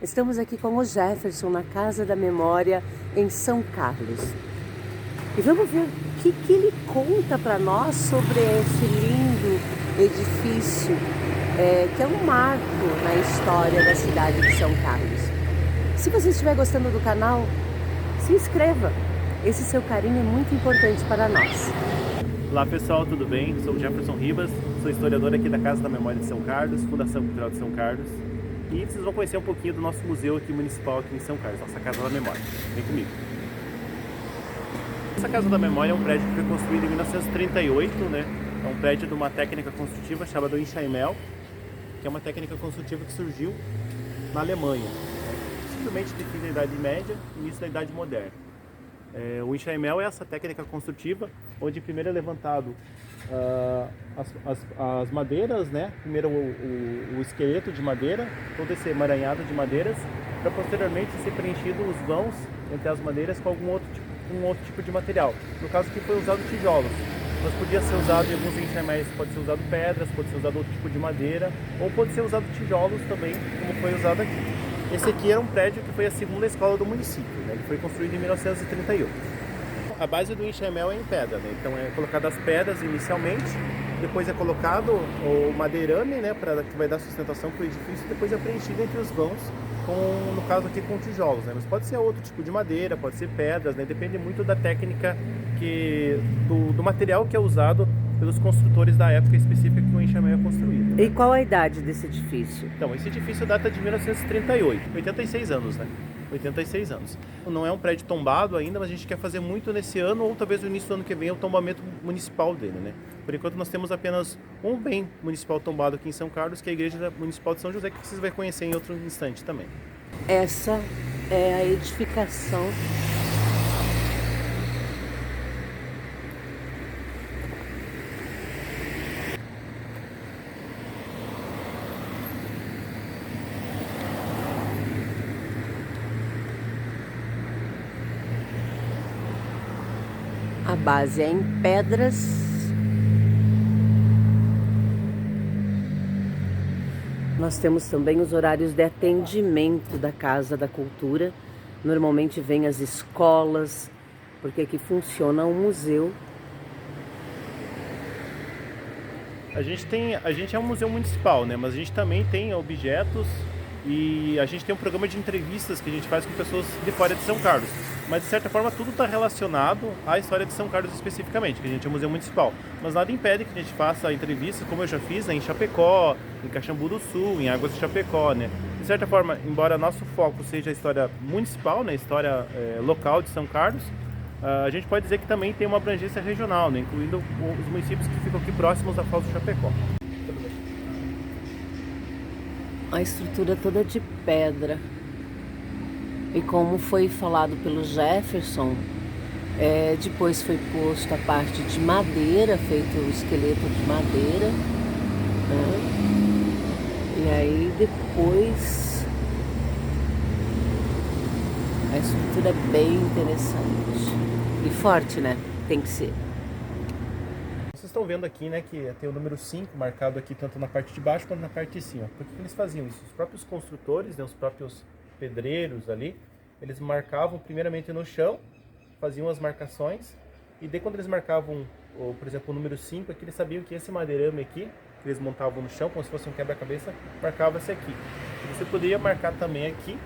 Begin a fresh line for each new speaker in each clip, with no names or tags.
Estamos aqui com o Jefferson na Casa da Memória em São Carlos. E vamos ver o que ele conta para nós sobre esse lindo edifício que é um marco na história da cidade de São Carlos. Se você estiver gostando do canal, se inscreva. Esse seu carinho é muito importante para nós.
Olá pessoal, tudo bem? Sou o Jefferson Ribas, sou historiador aqui da Casa da Memória de São Carlos, Fundação Cultural de São Carlos. E vocês vão conhecer um pouquinho do nosso museu aqui municipal aqui em São Carlos, nossa Casa da Memória. Vem comigo. Essa Casa da Memória é um prédio que foi construído em 1938, né? É um prédio de uma técnica construtiva chamada Enxaimel, que é uma técnica construtiva que surgiu na Alemanha, simplesmente de fim da Idade Média e início da Idade Moderna. O enxaimel é essa técnica construtiva onde primeiro é levantado as madeiras, né? Primeiro o esqueleto de madeira, todo esse emaranhado de madeiras, para posteriormente ser preenchido os vãos entre as madeiras com um outro tipo de material. No caso aqui foi usado tijolos, mas podia ser usado em alguns enxaiméis, pode ser usado pedras, pode ser usado outro tipo de madeira, ou pode ser usado tijolos também, como foi usado aqui. Esse aqui era um prédio que foi a segunda escola do município, né? Ele foi construído em 1938. A base do enxaimel é em pedra, né? Então é colocado as pedras inicialmente, depois é colocado o madeirame, né? Que vai dar sustentação para o edifício, depois é preenchido entre os vãos, no caso aqui com tijolos, né? Mas pode ser outro tipo de madeira, pode ser pedras, né? Depende muito da técnica, do material que é usado pelos construtores da época específica que o enxaimel é construído.
E qual a idade desse edifício?
Então, esse edifício data de 1938, 86 anos, né? 86 anos. Não é um prédio tombado ainda, mas a gente quer fazer muito nesse ano, ou talvez no início do ano que vem, o tombamento municipal dele, né? Por enquanto nós temos apenas um bem municipal tombado aqui em São Carlos, que é a Igreja Municipal de São José, que vocês vão conhecer em outro instante também.
Essa é a edificação A base é em pedras. Nós temos também os horários de atendimento da Casa da Cultura. Normalmente vem as escolas, porque aqui funciona um museu.
A gente é um museu municipal, né? Mas a gente também tem objetos e a gente tem um programa de entrevistas que a gente faz com pessoas de fora de São Carlos. Mas de certa forma tudo está relacionado à história de São Carlos especificamente, que a gente é um museu municipal. Mas nada impede que a gente faça entrevistas, como eu já fiz, né, em Chapecó, em Caxambu do Sul, em Águas de Chapecó, né? De certa forma, embora nosso foco seja a história municipal, né, a história local de São Carlos, a gente pode dizer que também tem uma abrangência regional, né, incluindo os municípios que ficam aqui próximos à Foz do Chapecó.
A estrutura toda de pedra. E como foi falado pelo Jefferson, depois foi posto a parte de madeira, feito o esqueleto de madeira, né? E aí depois a estrutura é bem interessante e forte, né? Tem que ser.
Vocês estão vendo aqui, né, que tem o número 5 marcado aqui tanto na parte de baixo quanto na parte de cima. Por que eles faziam isso? Os próprios construtores, né, os próprios pedreiros ali, eles marcavam primeiramente no chão, faziam as marcações, e daí quando eles marcavam, por exemplo, o número 5 aqui, eles sabiam que esse madeirame aqui, que eles montavam no chão, como se fosse um quebra-cabeça, marcava-se aqui. E você poderia marcar também aqui,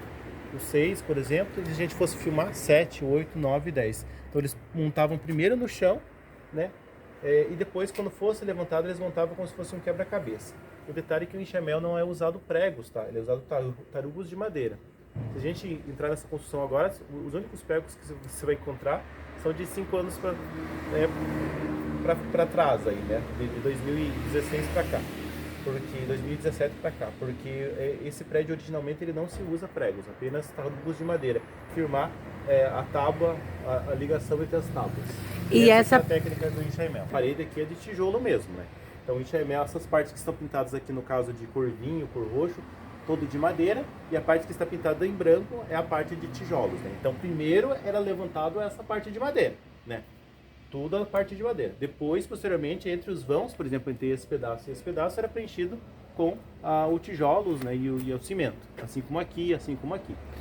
o 6, por exemplo, e se a gente fosse filmar 7, 8, 9 e 10. Então eles montavam primeiro no chão, né? E depois, quando fosse levantado, eles montavam como se fosse um quebra-cabeça. O detalhe é que o enxaimel não é usado pregos, tá? Ele é usado tarugos de madeira. Se a gente entrar nessa construção agora, os únicos pregos que você vai encontrar são de 5 anos para trás aí, né? De 2016 para cá, porque 2017 para cá, porque esse prédio originalmente ele não se usa pregos, apenas tarugos de madeira, firmar a tábua, a ligação entre as tábuas.
E essa
é a técnica do enxaimel. A parede aqui é de tijolo mesmo, né? Então o enxaimel, essas partes que estão pintadas aqui no caso de cor vinho, cor roxo, todo de madeira, e a parte que está pintada em branco é a parte de tijolos, né? Então primeiro era levantado essa parte de madeira, né? Tudo a parte de madeira. Depois, posteriormente, entre os vãos, por exemplo, entre esse pedaço e esse pedaço, era preenchido com o tijolos, né, e o cimento, assim como aqui.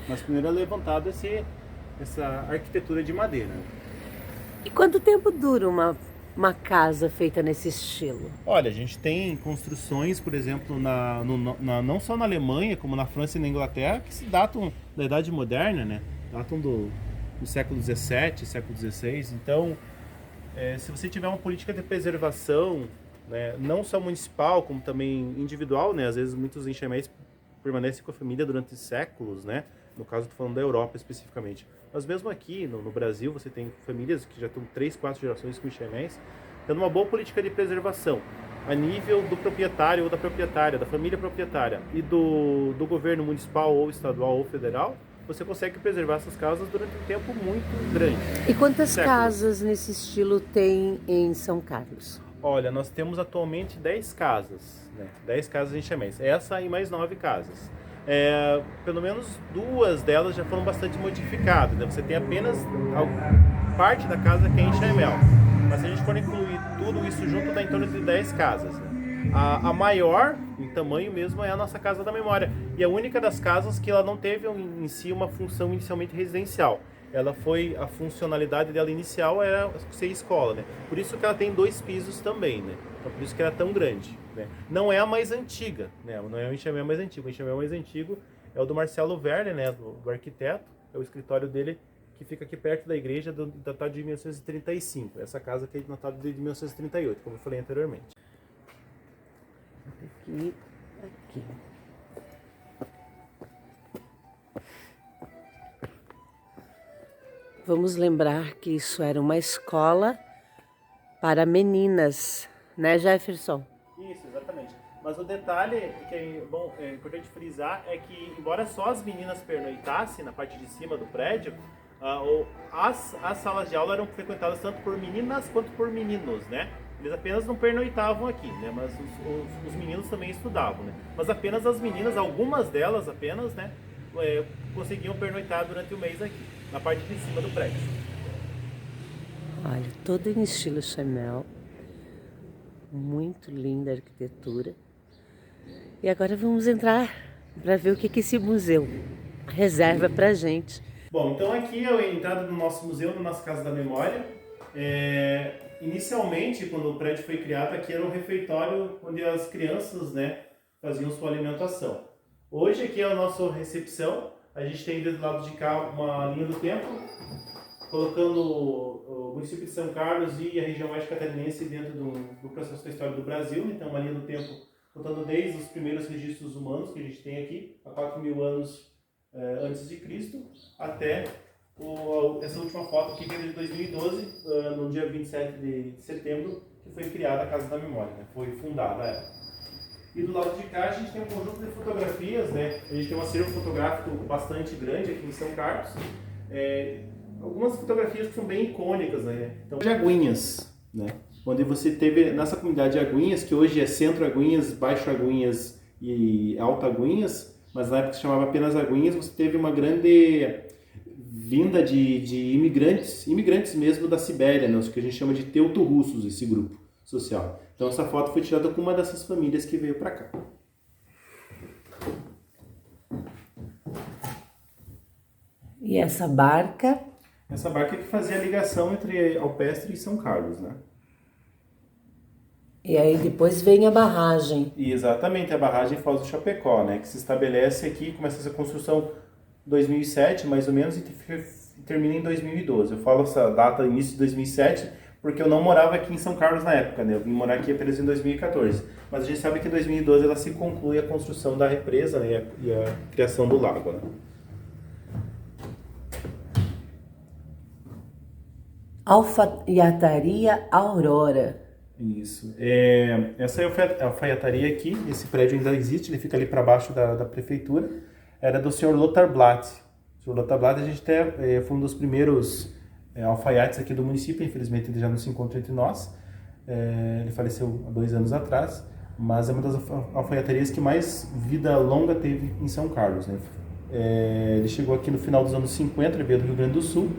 Mas primeiro é levantado essa arquitetura de madeira.
E quanto tempo dura uma casa feita nesse estilo?
Olha, a gente tem construções, por exemplo, não só na Alemanha, como na França e na Inglaterra, que se datam da Idade Moderna, né? Datam do século XVII, século XVI. Então, se você tiver uma política de preservação, né, não só municipal, como também individual, né? Às vezes muitos enxaméis permanecem com a família durante séculos, né? No caso, estou falando da Europa especificamente. Mas mesmo aqui no Brasil, você tem famílias que já estão 3, 4 gerações com enxaméis, tendo uma boa política de preservação a nível do proprietário ou da proprietária, da família proprietária e do governo municipal ou estadual ou federal, você consegue preservar essas casas durante um tempo muito grande.
E quantas casas nesse estilo tem em São Carlos?
Olha, nós temos atualmente 10 casas, né? 10 casas em enxaméis. Essa e mais 9 casas. Pelo menos 2 delas já foram bastante modificadas, né? Você tem apenas parte da casa que é enxaimel. Mas se a gente for incluir tudo isso junto, dá em torno de 10 casas, né? A maior, em tamanho mesmo, é a nossa Casa da Memória. E a única das casas que ela não teve em si uma função inicialmente residencial. A funcionalidade dela inicial era ser escola, né? Por isso que ela tem 2 pisos também, né? Então, por isso que ela é tão grande, né? Não é a mais antiga, né? Não é o enxaméu mais antigo. O enxaméu mais antigo é o do Marcelo Werner, né? Do arquiteto. É o escritório dele que fica aqui perto da igreja, datado de 1935. Essa casa aqui é datada de 1938, como eu falei anteriormente.
Aqui. Vamos lembrar que isso era uma escola para meninas, né, Jefferson?
Isso, exatamente. Mas o detalhe que é importante frisar é que, embora só as meninas pernoitassem na parte de cima do prédio, as salas de aula eram frequentadas tanto por meninas quanto por meninos, né? Eles apenas não pernoitavam aqui, né? Mas os meninos também estudavam, né? Mas apenas as meninas, algumas delas apenas, né? Conseguiam pernoitar durante o mês aqui, na parte de cima do prédio.
Olha, todo em estilo Chanel. Muito linda a arquitetura. E agora vamos entrar para ver o que esse museu reserva para a gente.
Bom, então aqui é a entrada do nosso museu, na nossa Casa da Memória. Inicialmente, quando o prédio foi criado, aqui era um refeitório onde as crianças, né, faziam sua alimentação. Hoje aqui é a nossa recepção. A gente tem do lado de cá uma linha do tempo, colocando o município de São Carlos e a região oeste catarinense dentro do processo da história do Brasil. Então, uma linha do tempo contando desde os primeiros registros humanos que a gente tem aqui, há 4.000 anos antes de Cristo, até essa última foto aqui, que é de 2012, no dia 27 de setembro, que foi criada a Casa da Memória, né? Foi fundada ela. E do lado de cá a gente tem um conjunto de fotografias, né? A gente tem um acervo fotográfico bastante grande aqui em São Carlos. Algumas fotografias que são bem icônicas, né? Então, de Aguinhas, né? Onde você teve nessa comunidade de Aguinhas, que hoje é Centro Aguinhas, Baixo Aguinhas e Alto Aguinhas, mas na época se chamava apenas Aguinhas, você teve uma grande vinda de imigrantes mesmo da Sibéria, né? Os que a gente chama de teuto-russos, esse grupo social. Então essa foto foi tirada com uma dessas famílias que veio para cá.
E essa barca?
Essa barca que fazia a ligação entre Alpestre e São Carlos, né?
E aí depois vem a barragem.
E exatamente, a barragem Foz do Chapecó, né? Que se estabelece aqui, começa essa construção em 2007, mais ou menos, e termina em 2012. Eu falo essa data, início de 2007, porque eu não morava aqui em São Carlos na época, né? Eu vim morar aqui apenas em 2014. Mas a gente sabe que em 2012 ela se conclui a construção da represa, né? E a criação do lago, né?
Alfaiataria Aurora.
Isso. Essa é a alfaiataria aqui, esse prédio ainda existe, ele fica ali para baixo da prefeitura. Era do senhor Lothar Blatt. O senhor Lothar Blatt, a gente até foi um dos primeiros alfaiates aqui do município, infelizmente ele já não se encontra entre nós. Ele faleceu há 2 anos atrás, mas é uma das alfaiatarias que mais vida longa teve em São Carlos, né? Ele chegou aqui no final dos anos 50, ele veio do Rio Grande do Sul,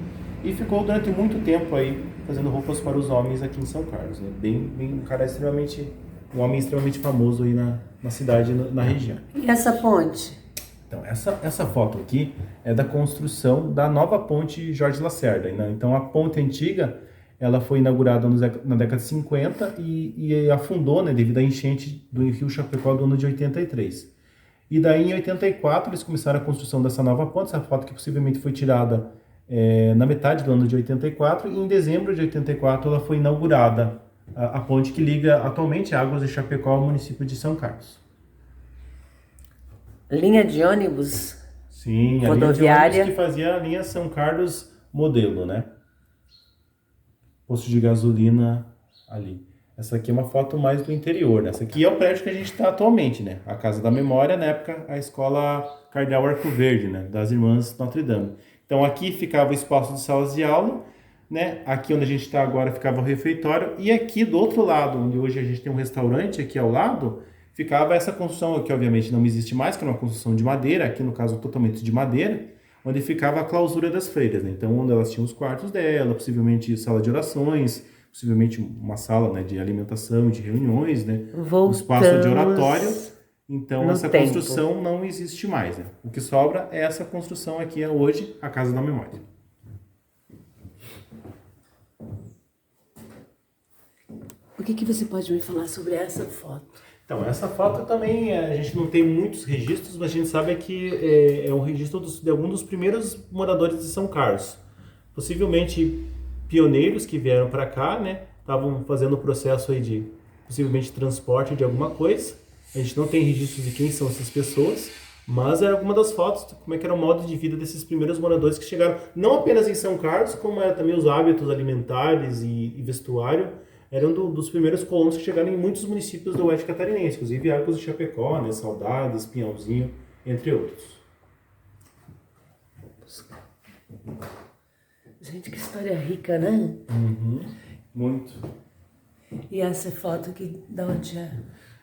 e ficou durante muito tempo aí fazendo roupas para os homens aqui em São Carlos, né? Um cara extremamente um homem extremamente famoso aí na cidade, na região.
E essa ponte?
Então, essa foto aqui é da construção da nova ponte Jorge Lacerda, né? Então, a ponte antiga, ela foi inaugurada na década de 50 e afundou, né, devido à enchente do rio Chapecó do ano de 83. E daí, em 84, eles começaram a construção dessa nova ponte, essa foto que possivelmente foi tirada na metade do ano de 84, e em dezembro de 84 ela foi inaugurada, a ponte que liga atualmente Águas de Chapecó ao município de São Carlos.
Linha de ônibus?
Sim, a linha de ônibus que fazia a linha São Carlos modelo, né? Posto de gasolina ali. Essa aqui é uma foto mais do interior, né? Essa aqui é o prédio que a gente está atualmente, né? A Casa da Memória, na época, a Escola Cardeal Arco Verde, né? Das Irmãs Notre Dame. Então aqui ficava o espaço de salas de aula, né? Aqui onde a gente está agora ficava o refeitório. E aqui do outro lado, onde hoje a gente tem um restaurante aqui ao lado, ficava essa construção, que obviamente não existe mais, que é uma construção de madeira, aqui no caso totalmente de madeira, onde ficava a clausura das freiras, né? Então, onde elas tinham os quartos dela, possivelmente sala de orações, possivelmente uma sala, né, de alimentação, de reuniões, né? Um espaço de oratório. Então, essa construção não existe mais, né? O que sobra é essa construção aqui hoje, a Casa da Memória.
O que você pode me falar sobre essa foto?
Então, essa foto também, a gente não tem muitos registros, mas a gente sabe que é um registro de algum dos primeiros moradores de São Carlos. Possivelmente pioneiros que vieram para cá, né? Estavam fazendo o processo aí de, possivelmente, transporte de alguma coisa. A gente não tem registros de quem são essas pessoas, mas era alguma das fotos de como é que era o modo de vida desses primeiros moradores que chegaram, não apenas em São Carlos, como era também os hábitos alimentares e vestuário. Eram dos primeiros colonos que chegaram em muitos municípios do oeste catarinense, inclusive Arcos de Chapecó, né, Saudades, Pinhalzinho, entre outros.
Gente, que história rica, né?
Uhum, muito.
E essa foto aqui, de onde é?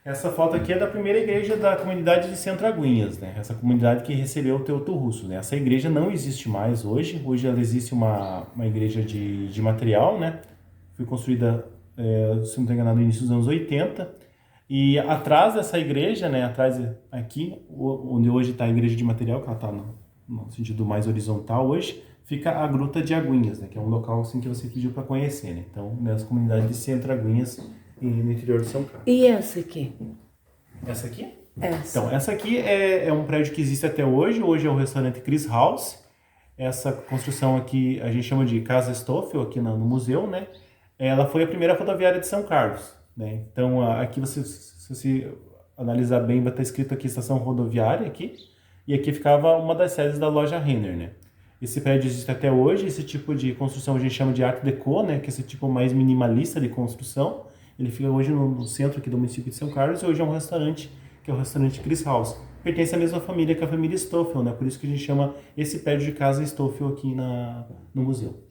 Essa foto aqui é da primeira igreja da comunidade de Centro Agüinhas, né? Essa comunidade que recebeu o Teuto Russo, né? Essa igreja não existe mais hoje. Hoje ela existe uma igreja de material, né? Foi construída, se não estou enganado, no início dos anos 80. E atrás dessa igreja, né? Atrás aqui, onde hoje está a igreja de material, que ela está no sentido mais horizontal hoje, fica a Gruta de Agüinhas, né? Que é um local assim, que você pediu para conhecer, né? Então, nessa comunidade de Centro Agüinhas, no interior de São Carlos.
E essa aqui?
Essa aqui?
Essa.
Então, essa aqui é um prédio que existe até hoje. Hoje é o restaurante Chris House. Essa construção aqui a gente chama de Casa Stoffel, aqui no museu, né? Ela foi a primeira rodoviária de São Carlos, né? Então, aqui se você analisar bem, vai estar escrito aqui Estação Rodoviária, aqui. E aqui ficava uma das sedes da loja Renner, né? Esse prédio existe até hoje. Esse tipo de construção a gente chama de Art Deco, né? Que é esse tipo mais minimalista de construção. Ele fica hoje no centro aqui do município de São Carlos e hoje é um restaurante, que é o restaurante Chris House. Pertence à mesma família que a família Stoffel, né? Por isso que a gente chama esse prédio de Casa Stoffel aqui no museu.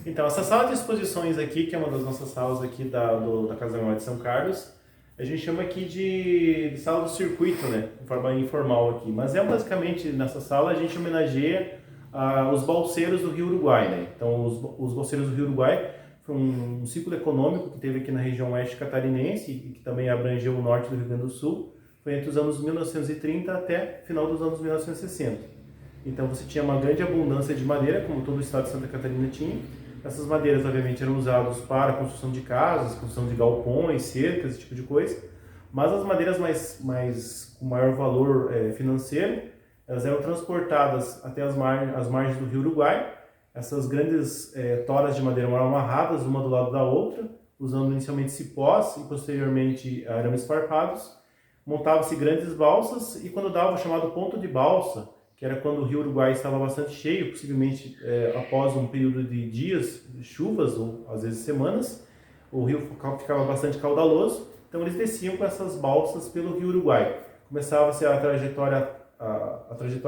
Então, essa sala de exposições aqui, que é uma das nossas salas aqui da Casa da Memória de São Carlos, a gente chama aqui de sala do circuito, né? De forma informal aqui. Mas basicamente, nessa sala, a gente homenageia os balseiros do Rio Uruguai, né? Então, os balseiros do Rio Uruguai foi um ciclo econômico que teve aqui na região oeste catarinense e que também abrangeu o norte do Rio Grande do Sul. Foi entre os anos 1930 até final dos anos 1960. Então, você tinha uma grande abundância de madeira, como todo o estado de Santa Catarina tinha. Essas madeiras, obviamente, eram usadas para a construção de casas, construção de galpões, cercas, esse tipo de coisa. Mas as madeiras com maior valor financeiro, elas eram transportadas até as margens do Rio Uruguai. Essas grandes toras de madeira eram amarradas uma do lado da outra, usando inicialmente cipós e posteriormente arames farpados. Montavam-se grandes balsas e quando dava o chamado ponto de balsa, que era quando o Rio Uruguai estava bastante cheio, possivelmente após um período de dias, de chuvas ou às vezes semanas, o rio ficava bastante caudaloso, então eles desciam com essas balsas pelo Rio Uruguai. Começava-se a trajetória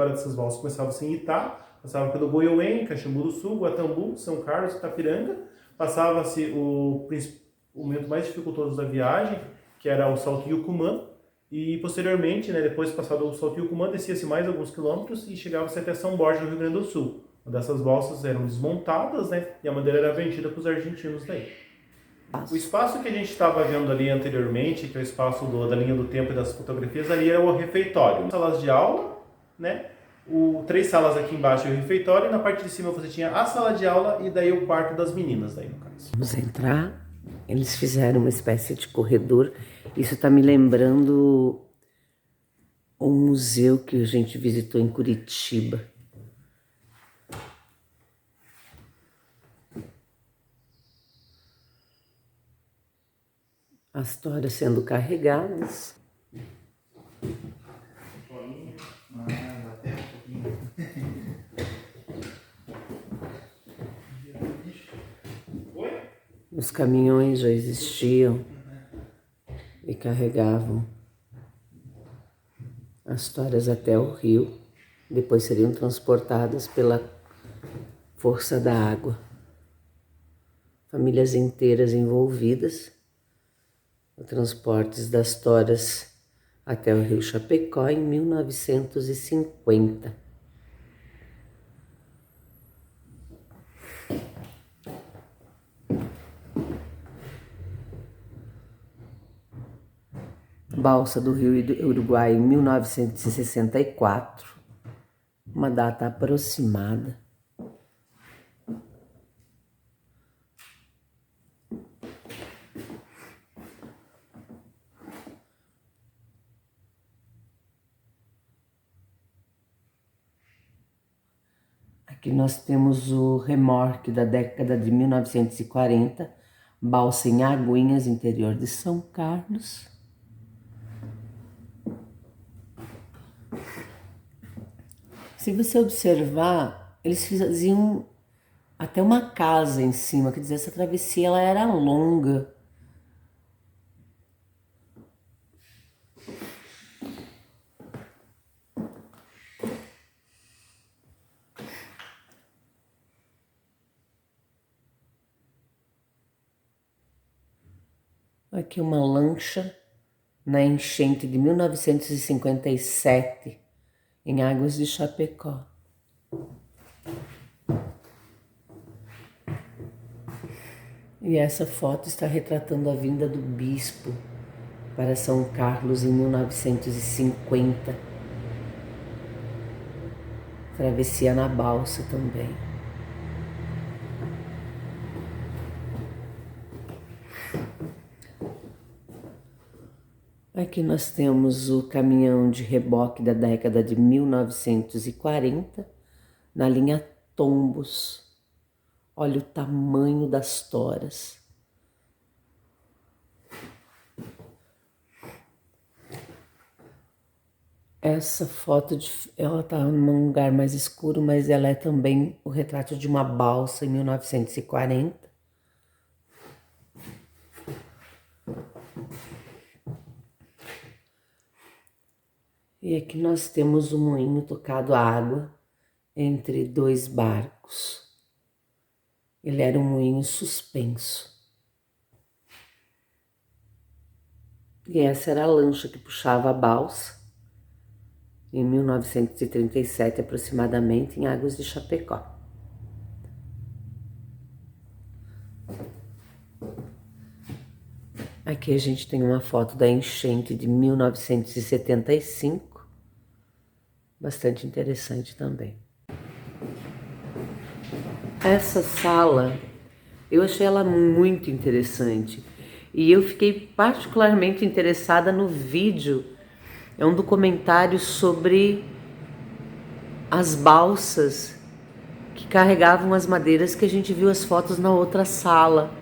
dessas balsas começava-se em Itá, passava pelo Goiôém, Caxambu do Sul, Guatambu, São Carlos, Itapiranga, passava-se o momento mais dificultoso da viagem, que era o Salto Yucumã, e posteriormente, né, depois passado o Salto Yucumã, descia-se mais alguns quilômetros e chegava-se até São Borja, no Rio Grande do Sul. Uma dessas balsas eram desmontadas, né, e a madeira era vendida para os argentinos daí. O espaço que a gente estava vendo ali anteriormente, que é o espaço da linha do tempo e das fotografias, ali é o refeitório. Salas de aula, né? 3 salas aqui embaixo é o refeitório, e na parte de cima você tinha a sala de aula e daí o quarto das meninas, daí no caso.
Vamos entrar. Eles fizeram uma espécie de corredor. Isso está me lembrando um museu que a gente visitou em Curitiba. As toras sendo carregadas. Os caminhões já existiam e carregavam as toras até o rio, depois seriam transportadas pela força da água. Famílias inteiras envolvidas, os transportes das toras até o rio Chapecó em 1950. Balsa do Rio Uruguai em 1964, uma data aproximada. Aqui nós temos o remorque da década de 1940, balsa em Aguinhas, interior de São Carlos. Se você observar, eles faziam até uma casa em cima, quer dizer, essa travessia ela era longa. Aqui uma lancha na enchente de 1957, em Águas de Chapecó. E essa foto está retratando a vinda do bispo para São Carlos em 1950. Travessia na balsa também. Aqui nós temos o caminhão de reboque da década de 1940, na linha Tombos. Olha o tamanho das toras. Essa foto, ela está num lugar mais escuro, mas ela é também o retrato de uma balsa em 1940. E aqui nós temos um moinho tocado à água entre 2 barcos. Ele era um moinho suspenso. E essa era a lancha que puxava a balsa, em 1937 aproximadamente, em Águas de Chapecó. Aqui a gente tem uma foto da enchente de 1975. Bastante interessante também. Essa sala, eu achei ela muito interessante. E eu fiquei particularmente interessada no vídeo. É um documentário sobre as balsas que carregavam as madeiras que a gente viu as fotos na outra sala.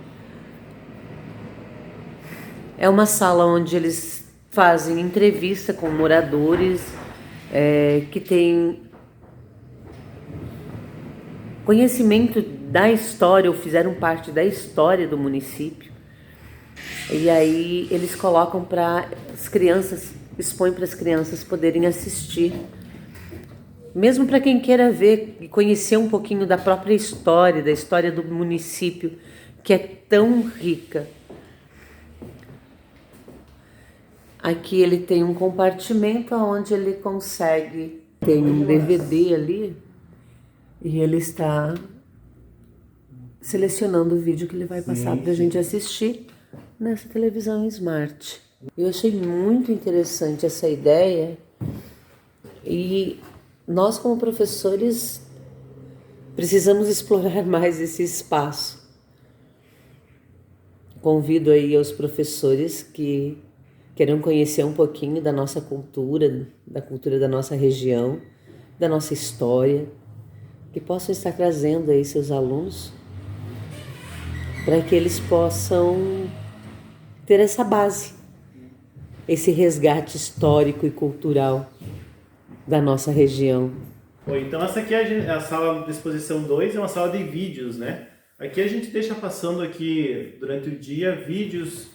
É uma sala onde eles fazem entrevista com moradores que têm conhecimento da história ou fizeram parte da história do município. E aí eles colocam para as crianças, expõem para as crianças poderem assistir. Mesmo para quem queira ver e conhecer um pouquinho da própria história, da história do município, que é tão rica. Aqui ele tem um compartimento onde ele consegue, tem um DVD ali, e ele está selecionando o vídeo que ele vai passar para a gente assistir nessa televisão smart. Eu achei muito interessante essa ideia e nós, como professores, precisamos explorar mais esse espaço. Convido aí aos professores que queiram conhecer um pouquinho da nossa cultura, da cultura da nossa região, da nossa história, que possam estar trazendo aí seus alunos para que eles possam ter essa base, esse resgate histórico e cultural da nossa região.
Bom, então essa aqui é a sala de exposição 2, é uma sala de vídeos, né? Aqui a gente deixa passando aqui durante o dia vídeos,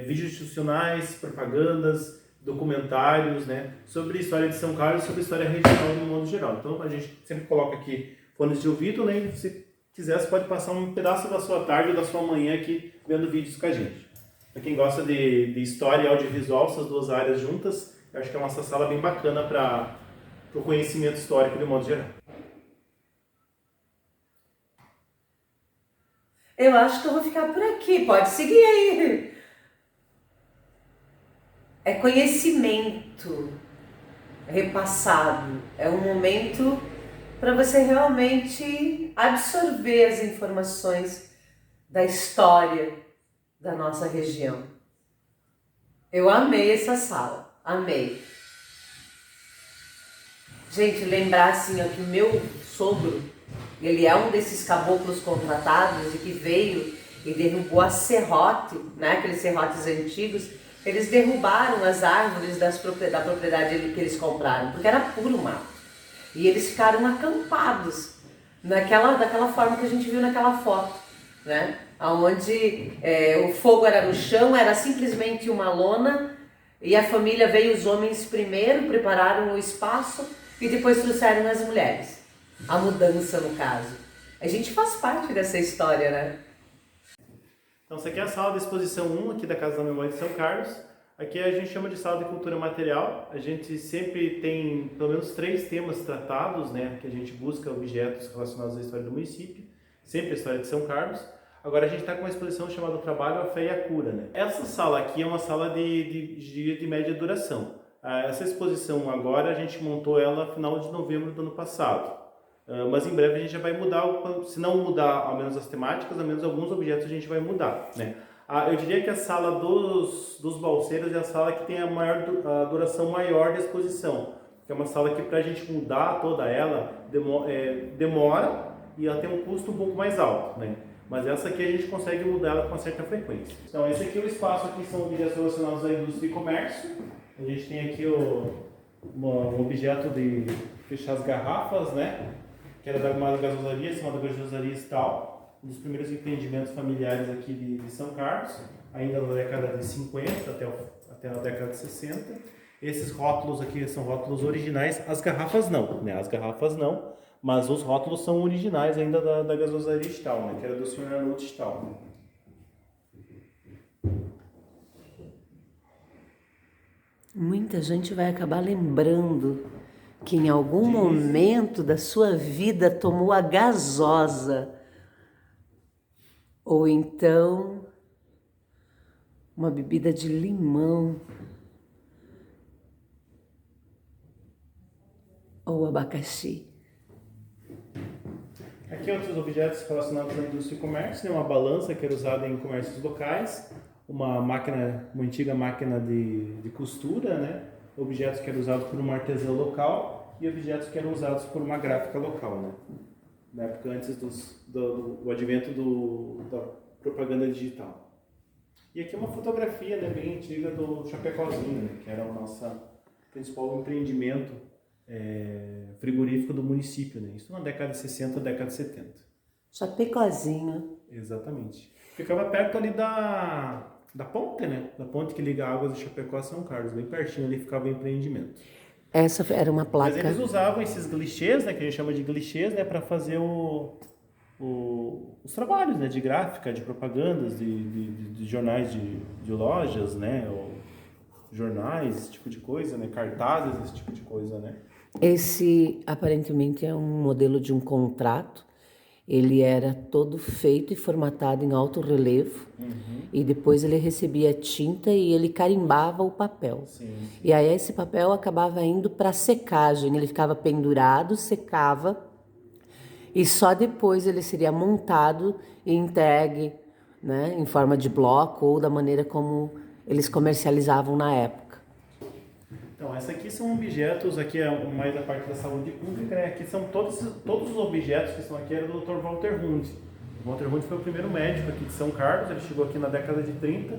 vídeos institucionais, propagandas, documentários, né? Sobre a história de São Carlos, sobre a história regional no modo geral. Então a gente sempre coloca aqui fones de ouvido, né? E se quiser, você pode passar um pedaço da sua tarde ou da sua manhã aqui vendo vídeos com a gente. Para quem gosta de história e audiovisual, essas duas áreas juntas, eu acho que é uma sala bem bacana para o conhecimento histórico de modo geral.
Eu acho que eu vou ficar por aqui, pode seguir aí. É conhecimento repassado, é um momento para você realmente absorver as informações da história da nossa região. Eu amei essa sala, amei. Gente, lembrar assim, ó, que o meu sogro, ele é um desses caboclos contratados e que veio e derrubou a serrote, né, aqueles serrotes antigos. Eles derrubaram as árvores da propriedade que eles compraram, porque era puro mato. E eles ficaram acampados daquela forma que a gente viu naquela foto, né? Onde o fogo era no chão, era simplesmente uma lona, e a família veio, os homens primeiro, prepararam o espaço e depois trouxeram as mulheres. A mudança, no caso. A gente faz parte dessa história, né?
Então, essa aqui é a sala de exposição 1 aqui da Casa da Memória de São Carlos. Aqui a gente chama de sala de cultura material. A gente sempre tem pelo menos 3 temas tratados, né? Que a gente busca objetos relacionados à história do município, sempre a história de São Carlos. Agora a gente está com uma exposição chamada Trabalho, a Fé e a Cura, né? Essa sala aqui é uma sala de média duração. Essa exposição agora a gente montou ela no final de novembro do ano passado. Mas em breve a gente já vai mudar, se não mudar ao menos as temáticas, ao menos alguns objetos a gente vai mudar, né? Eu diria que a sala dos balseiros é a sala que tem a duração maior da exposição, que é uma sala que para a gente mudar toda ela demora e ela tem um custo um pouco mais alto, né? Mas essa aqui a gente consegue mudar ela com uma certa frequência. Então esse aqui é o espaço, aqui são objetos relacionados à indústria e comércio. A gente tem aqui um objeto de fechar as garrafas, né? Que era da uma gasosaria, chamada Gasosaria Stal, um dos primeiros empreendimentos familiares aqui de São Carlos, ainda na década de 50 até a década de 60. Esses rótulos aqui são rótulos originais, as garrafas não, né? As garrafas não, mas os rótulos são originais ainda da Gasosaria Stal, né? Que era do Sr. Arnold Stal. Né?
Muita gente vai acabar lembrando que em algum momento da sua vida tomou a gasosa, ou então uma bebida de limão, ou abacaxi.
Aqui outros objetos relacionados à indústria e comércio, né? Uma balança que era usada em comércios locais, uma antiga máquina de costura, né? Objetos que eram usados por uma artesã local e objetos que eram usados por uma gráfica local, né? Na época antes do advento da propaganda digital. E aqui uma fotografia, né, bem antiga do Chapecozinho, né, que era o nosso principal empreendimento frigorífico do município, né? Isso na década de 60, década de 70.
Chapecozinho.
Exatamente. Ficava perto ali da ponte, né? Da ponte que liga Águas de Chapecó a São Carlos. Bem pertinho ali ficava o empreendimento.
Essa era uma placa.
Mas eles usavam esses clichês, né? Que a gente chama de clichês, né? Para fazer os trabalhos, né? De gráfica, de propagandas, de jornais de lojas, né? Ou jornais, esse tipo de coisa, né? Cartazes, esse tipo de coisa, né?
Esse aparentemente é um modelo de um contrato Ele era todo feito e formatado em alto relevo, e depois ele recebia tinta e ele carimbava o papel.
Sim.
E aí esse papel acabava indo para secagem, ele ficava pendurado, secava, e só depois ele seria montado e entregue, né, em forma de bloco ou da maneira como eles comercializavam na época.
Então, essa aqui são objetos, aqui é mais a parte da saúde pública, né? Aqui são todos os objetos que estão aqui eram do Dr. Walter Hund. O Walter Hund foi o primeiro médico aqui de São Carlos, ele chegou aqui na década de 30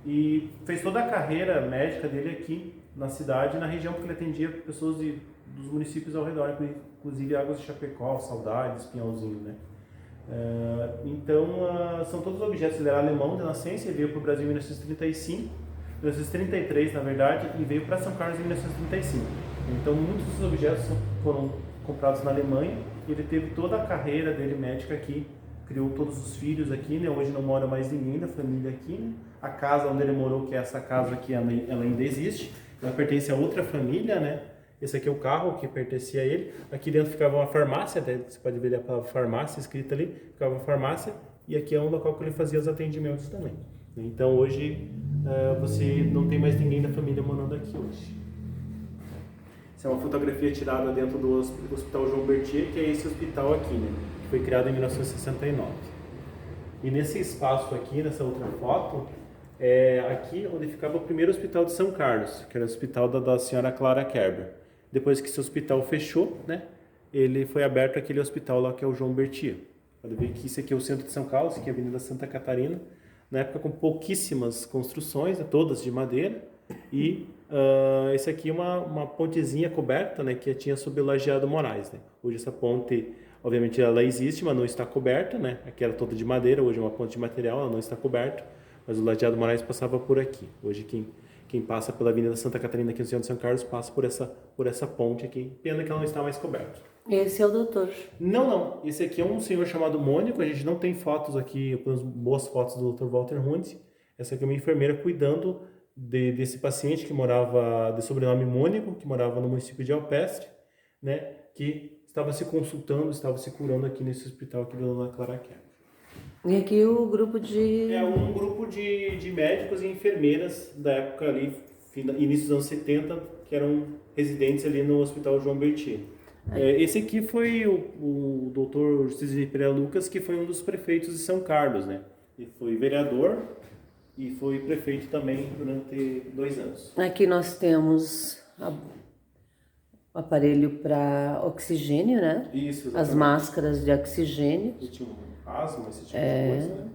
e fez toda a carreira médica dele aqui na cidade, na região, porque ele atendia pessoas dos municípios ao redor, inclusive Águas de Chapecó, Saudades, Pinhalzinho, né? Então, são todos os objetos. Ele era alemão de nascença, ele veio para o Brasil em 1933, na verdade, e veio para São Carlos em 1935. Então, muitos dos objetos foram comprados na Alemanha, e ele teve toda a carreira dele médica aqui, criou todos os filhos aqui, né? Hoje não mora mais ninguém da família aqui, né? A casa onde ele morou, que é essa casa aqui, ela ainda existe, ela pertence a outra família, né? Esse aqui é o carro que pertencia a ele. Aqui dentro ficava uma farmácia, até você pode ver a palavra farmácia escrita ali, ficava uma farmácia, e aqui é um local que ele fazia os atendimentos também. Então hoje você não tem mais ninguém da família morando aqui hoje. Essa é uma fotografia tirada dentro do Hospital João Berthier, que é esse hospital aqui, né? Foi criado em 1969. E nesse espaço aqui, nessa outra foto, é aqui onde ficava o primeiro hospital de São Carlos, que era o hospital da senhora Clara Kerber. Depois que esse hospital fechou, né, ele foi aberto aquele hospital lá que é o João Berthier. Pode ver que isso aqui é o centro de São Carlos, aqui é a Avenida Santa Catarina, na época com pouquíssimas construções, né, todas de madeira, e esse aqui é uma pontezinha coberta, né, que tinha sob o Lajeado Moraes, né. Hoje essa ponte, obviamente, ela existe, mas não está coberta, né, aqui era toda de madeira, hoje é uma ponte de material, ela não está coberta, mas o Lajeado Moraes passava por aqui. Hoje quem passa pela Avenida Santa Catarina aqui no centro de São Carlos passa por essa ponte aqui. Pena que ela não está mais coberta.
Esse é o doutor?
Não. Esse aqui é um senhor chamado Mônico. A gente não tem fotos aqui, apenas boas fotos do Dr. Walter Hund. Essa aqui é uma enfermeira cuidando desse paciente que morava, de sobrenome Mônico, que morava no município de Alpestre, né? Que estava se consultando, estava se curando aqui nesse hospital aqui da Dona Clara Kerber.
E aqui o grupo de...
É um grupo de médicos e enfermeiras da época ali, início dos anos 70, que eram residentes ali no Hospital João Berthier. Esse aqui foi o Dr. Cisne Pereira Lucas, que foi um dos prefeitos de São Carlos, né? Ele foi vereador e foi prefeito também durante 2 anos.
Aqui nós temos o aparelho para oxigênio, né?
Isso, exatamente.
As máscaras de oxigênio.
E tinha asma, esse tipo de coisa, né?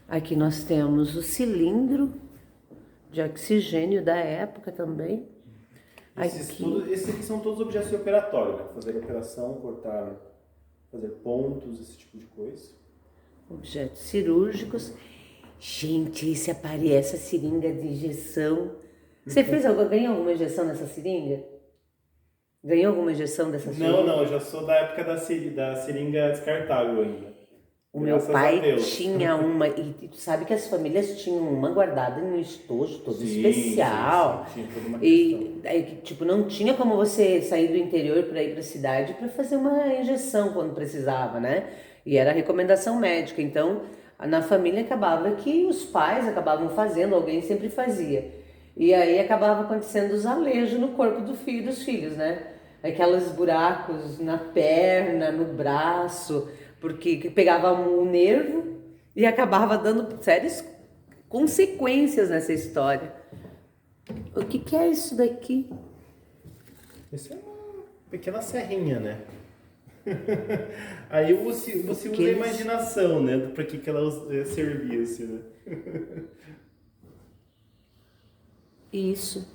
Aqui nós temos o cilindro de oxigênio da época também.
Esses aqui são todos objetos de operatório, né? Fazer operação, cortar, fazer pontos, esse tipo de coisa.
Objetos cirúrgicos. Gente, esse aparelho, essa seringa de injeção. Você ganhou alguma injeção nessa seringa? Ganhou alguma injeção dessa seringa?
Não, eu já sou da época da seringa descartável ainda.
O meu pai tinha uma, e tu sabe que as famílias tinham uma guardada em um estojo todo especial.
Sim, tinha toda uma
e aí, tipo, não tinha como você sair do interior para ir para a cidade para fazer uma injeção quando precisava, né? E era recomendação médica. Então, na família acabava que os pais acabavam fazendo, alguém sempre fazia. E aí acabava acontecendo os alejos no corpo dos filhos, né? Aqueles buracos na perna, no braço, porque pegava o nervo e acabava dando sérias consequências nessa história. O que é isso daqui?
Isso é uma pequena serrinha, né? Aí você usa a imaginação, né? Para que ela servia, assim, né?
Isso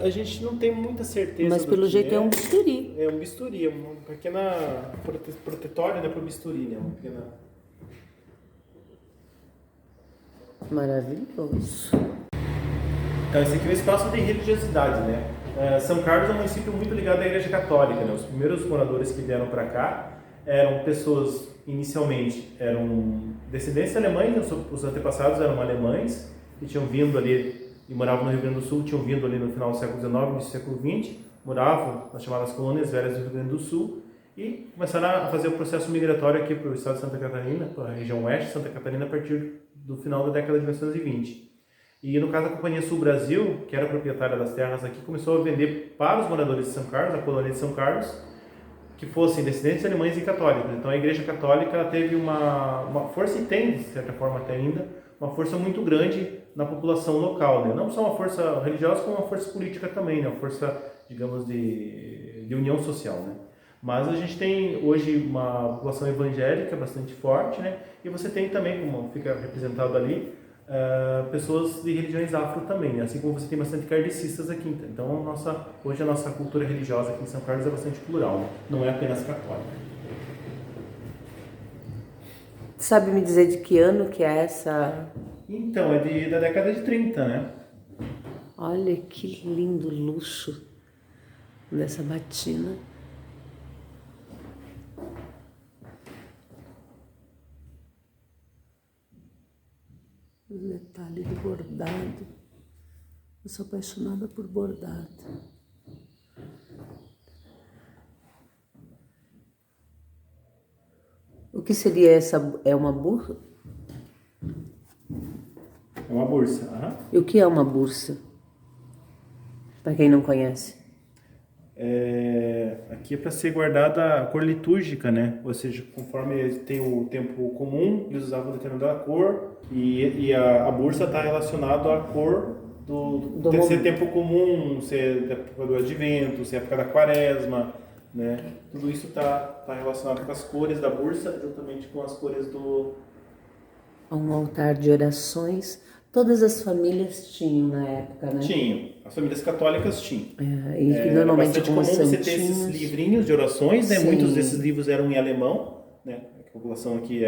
a gente não tem muita certeza.
Mas pelo jeito é um bisturi.
É um bisturi, uma pequena protetória, né, para o bisturi, né? Uma pequena...
Maravilhoso.
Então esse aqui é um espaço de religiosidade, né? São Carlos é um município muito ligado à Igreja Católica, né? Os primeiros moradores que vieram para cá eram pessoas, inicialmente, eram descendentes alemães, os antepassados eram alemães, que tinham vindo ali e moravam no Rio Grande do Sul, tinham vindo ali no final do século XIX, início do século XX. moravam nas chamadas colônias velhas do Rio Grande do Sul e começaram a fazer o processo migratório aqui para o estado de Santa Catarina, para a região oeste de Santa Catarina, a partir do final da década de 1920. E no caso a Companhia Sul Brasil, que era proprietária das terras aqui, começou a vender para os moradores de São Carlos, a colônia de São Carlos, que fossem descendentes alemães e católicos. Então a Igreja Católica teve uma força, e tem, de certa forma até ainda, uma força muito grande na população local, né? Não só uma força religiosa, como uma força política também, né? Uma força, digamos, de união social, né? Mas a gente tem hoje uma população evangélica bastante forte, né? E você tem também, como fica representado ali, pessoas de religiões afro também, né? Assim como você tem bastante kardecistas aqui. Então, hoje a nossa cultura religiosa aqui em São Carlos é bastante plural, né? Não é apenas católica.
Sabe me dizer de que ano que é essa?
Então, da década de 30, né?
Olha que lindo luxo dessa batina. O detalhe do bordado. Eu sou apaixonada por bordado. O que seria essa? É uma bursa?
É uma bursa. Uhum.
E o que é uma bursa? Para quem não conhece.
Aqui é para ser guardada a cor litúrgica, né? Ou seja, conforme tem o tempo comum, eles usavam determinada cor e a bursa está relacionada à cor do ser tempo comum, ser da época do advento, ser época da quaresma, né? Tudo isso tá relacionado com as cores da bursa, juntamente com as cores do...
Um altar de orações. Todas as famílias tinham na época, né?
Tinham. As famílias católicas tinham.
E normalmente
bastante
como
comum você ter
santinhos.
esses livrinhos de orações, né?
Sim.
Muitos desses livros eram em alemão, né? A população aqui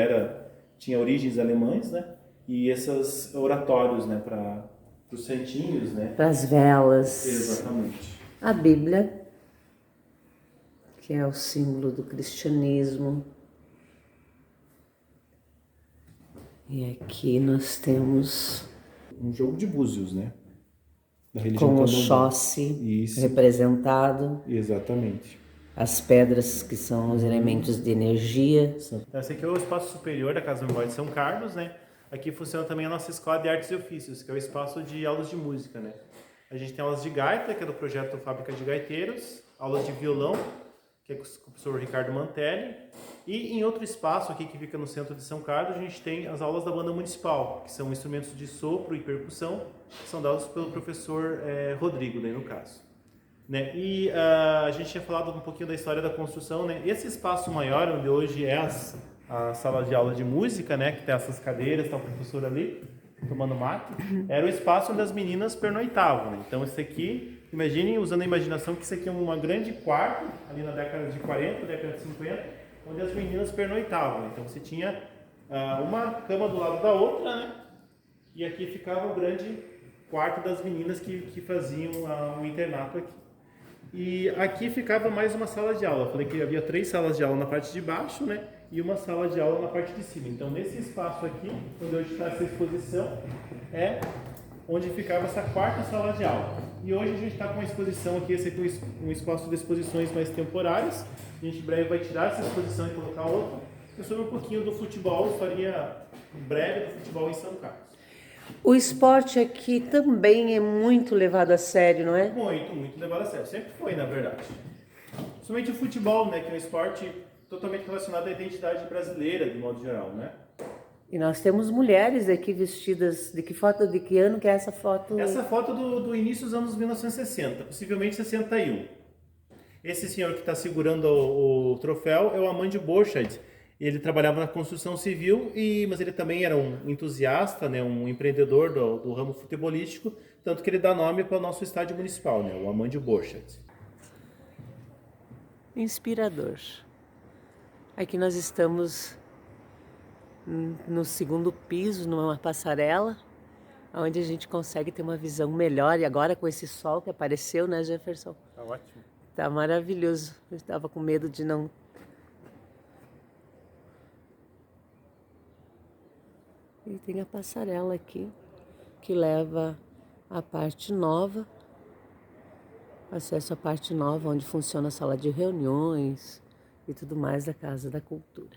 tinha origens alemãs, né? E esses oratórios, né? Para os santinhos, né?
Para as velas.
Exatamente.
A Bíblia, que é o símbolo do cristianismo. E aqui nós temos
Um jogo de búzios, né? Da religião
com o
candomblé.
Xóssi
Isso.
representado.
Exatamente.
As pedras que são os elementos de energia.
Então, esse aqui é o espaço superior da Casa Memória de São Carlos, né? Aqui funciona também a nossa Escola de Artes e Ofícios, que é o espaço de aulas de música, né? A gente tem aulas de gaita, que é do projeto Fábrica de Gaiteiros, aulas de violão, que é com o professor Ricardo Mantelli, e em outro espaço aqui que fica no centro de São Carlos, a gente tem as aulas da banda municipal, que são instrumentos de sopro e percussão, que são dados pelo professor Rodrigo, né, no caso. Né? E a gente tinha falado um pouquinho da história da construção, né? Esse espaço maior, onde hoje é a sala de aula de música, né? Que tem essas cadeiras, está o professor ali tomando mate, era o espaço onde as meninas pernoitavam, né? Então esse aqui, imaginem, usando a imaginação, que isso aqui é uma grande quarto, ali na década de 40, década de 50, onde as meninas pernoitavam. Então você tinha uma cama do lado da outra, né? E aqui ficava o grande quarto das meninas que faziam o internato aqui. E aqui ficava mais uma sala de aula. Eu falei que havia 3 salas de aula na parte de baixo, né? E uma sala de aula na parte de cima. Então, nesse espaço aqui, onde hoje está essa exposição, é onde ficava essa 4ª sala de aula. E hoje a gente está com uma exposição aqui, esse aqui é um espaço de exposições mais temporárias. A gente em breve vai tirar essa exposição e colocar outra. Eu sobre um pouquinho do futebol, história breve do futebol em São Carlos.
O esporte aqui também é muito levado a sério, não é?
Muito, muito levado a sério. Sempre foi, na verdade. Principalmente o futebol, né? Que é um esporte totalmente relacionado à identidade brasileira, de modo geral, né?
E nós temos mulheres aqui vestidas... De que ano que é essa foto?
Essa foto do início dos anos 1960, possivelmente 61. Esse senhor que está segurando o troféu é o Armando Borchardt. Ele trabalhava na construção civil, mas ele também era um entusiasta, né, um empreendedor do ramo futebolístico, tanto que ele dá nome para o nosso estádio municipal, né, o Armando Borchardt.
Inspirador. Aqui nós estamos no 2º piso, numa passarela, onde a gente consegue ter uma visão melhor. E agora com esse sol que apareceu, né, Jefferson?
Tá ótimo.
Tá maravilhoso. Eu estava com medo de não... E tem a passarela aqui, que leva à parte nova. acesso à parte nova, onde funciona a sala de reuniões e tudo mais da Casa da Cultura.